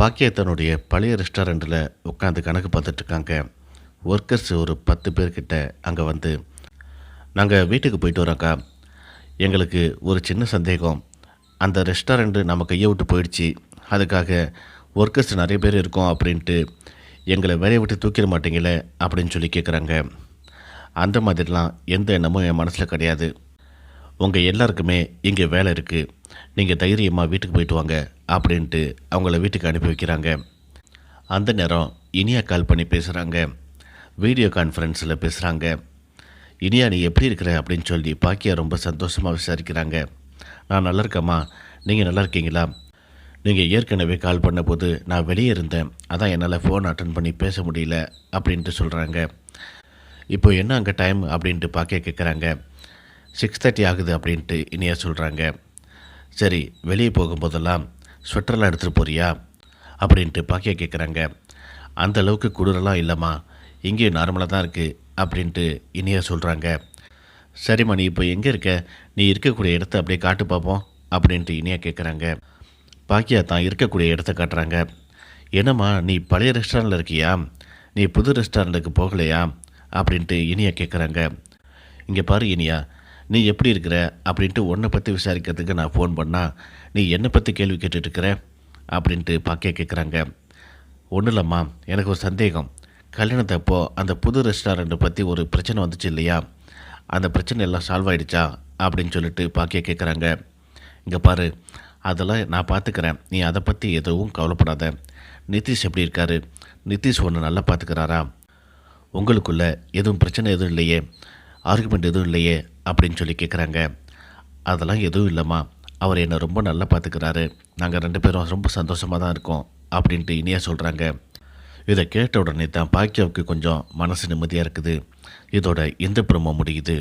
பாக்கியா தன்னுடைய பழைய ரெஸ்டாரண்ட்டில் உட்காந்து கணக்கு பார்த்துட்ருக்காங்க. ஒர்க்கர்ஸ் ஒரு 10 பேர்கிட்ட அங்கே வந்து, நாங்கள் வீட்டுக்கு போயிட்டு வரோம்க்கா. எங்களுக்கு ஒரு சின்ன சந்தேகம். அந்த ரெஸ்டாரண்ட்டு நம்ம கையை விட்டு போயிடுச்சு. அதுக்காக ஒர்க்கர்ஸ் நிறைய பேர் இருக்கோம் அப்படின்ட்டு எங்களை வேலையை விட்டு தூக்கிட மாட்டீங்களே அப்படின்னு சொல்லி கேட்குறாங்க. அந்த மாதிரிலாம் எந்த எண்ணமும் என் மனசில் கிடையாது. உங்கள் எல்லாருக்குமே இங்கே வேலை இருக்குது. நீங்கள் தைரியமாக வீட்டுக்கு போயிட்டு வாங்க அப்படின்ட்டு அவங்கள வீட்டுக்கு அனுப்பி வைக்கிறாங்க. அந்த நேரம் இனியா கால் பண்ணி பேசுகிறாங்க. வீடியோ கான்ஃபரன்ஸில் பேசுகிறாங்க. இனியா, நீ எப்படி இருக்கிற அப்படின்னு சொல்லி பாக்கியா ரொம்ப சந்தோஷமாக விசாரிக்கிறாங்க. நான் நல்லா இருக்கேம்மா, நீங்கள் நல்லா இருக்கீங்களா? நீங்கள் ஏற்கனவே கால் பண்ண போது நான் வெளியே இருந்தேன், அதான் என்னால் ஃபோன் அட்டன் பண்ணி பேச முடியல அப்படின்ட்டு சொல்கிறாங்க. இப்போ என்ன அங்கே டைம் அப்படின்ட்டு பாக்கியா கேட்குறாங்க. 6:30 ஆகுது அப்படின்ட்டு இனியா சொல்கிறாங்க. சரி, வெளியே போகும்போதெல்லாம் ஸ்வெட்டர்லாம் எடுத்துகிட்டு போறியா அப்படின்ட்டு பாக்கியா கேட்குறாங்க. அந்த அளவுக்கு குளிரெல்லாம் இல்லைம்மா, இங்கேயும் நார்மலாக தான் இருக்குது அப்படின்ட்டு இனியா சொல்கிறாங்க. சரிம்மா, நீ இப்போ எங்கே இருக்க? நீ இருக்கக்கூடிய இடத்த அப்படியே காட்டு பார்ப்போம் அப்படின்ட்டு இனியா கேட்குறாங்க. பாக்கியா தான் இருக்கக்கூடிய இடத்த காட்டுறாங்க. என்னம்மா, நீ பழைய ரெஸ்டாரண்ட்டில் இருக்கியா? நீ புது ரெஸ்டாரண்ட்டுக்கு போகலையா அப்படின்ட்டு இனியா கேட்குறாங்க. இங்கே பாரு இனியா, நீ எப்படி இருக்கிற அப்படின்ட்டு உன்னை பற்றி விசாரிக்கிறதுக்கு நான் ஃபோன் பண்ணால் நீ என்னை பற்றி கேள்வி கேட்டுட்ருக்கிற அப்படின்ட்டு பாக்கியா கேட்குறாங்க. ஒன்றும் இல்லைம்மா, எனக்கு ஒரு சந்தேகம். கல்யாணத்தப்போ அந்த புது ரெஸ்டாரண்ட்டை பற்றி ஒரு பிரச்சனை வந்துச்சு இல்லையா? அந்த பிரச்சனை எல்லாம் சால்வ் ஆகிடுச்சா அப்படின்னு சொல்லிட்டு பாக்கியா கேட்குறாங்க. இங்கே பாரு, அதெல்லாம் நான் பார்த்துக்கிறேன், நீ அதை பற்றி எதுவும் கவலைப்படாத. நிதிஷ் எப்படி இருக்காரு? நிதிஷ் ஒன்று நல்லா பார்த்துக்கிறாரா? உங்களுக்குள்ள எதுவும் பிரச்சனை எதுவும் இல்லையே? ஆர்குமெண்ட் எதுவும் இல்லையே அப்படின்னு சொல்லி கேட்குறாங்க. அதெல்லாம் எதுவும் இல்லைம்மா, அவர் என்னை ரொம்ப நல்லா பார்த்துக்கிறாரு. நாங்கள் 2 பேரும் ரொம்ப சந்தோஷமாக தான் இருக்கோம் அப்படின்ட்டு இனியா சொல்கிறாங்க. இதை கேட்ட உடனே தான் பாக்கியாவுக்கு கொஞ்சம் மனசு நிம்மதியாக இருக்குது. இதோட இந்த ப்ரோமோ முடியுது.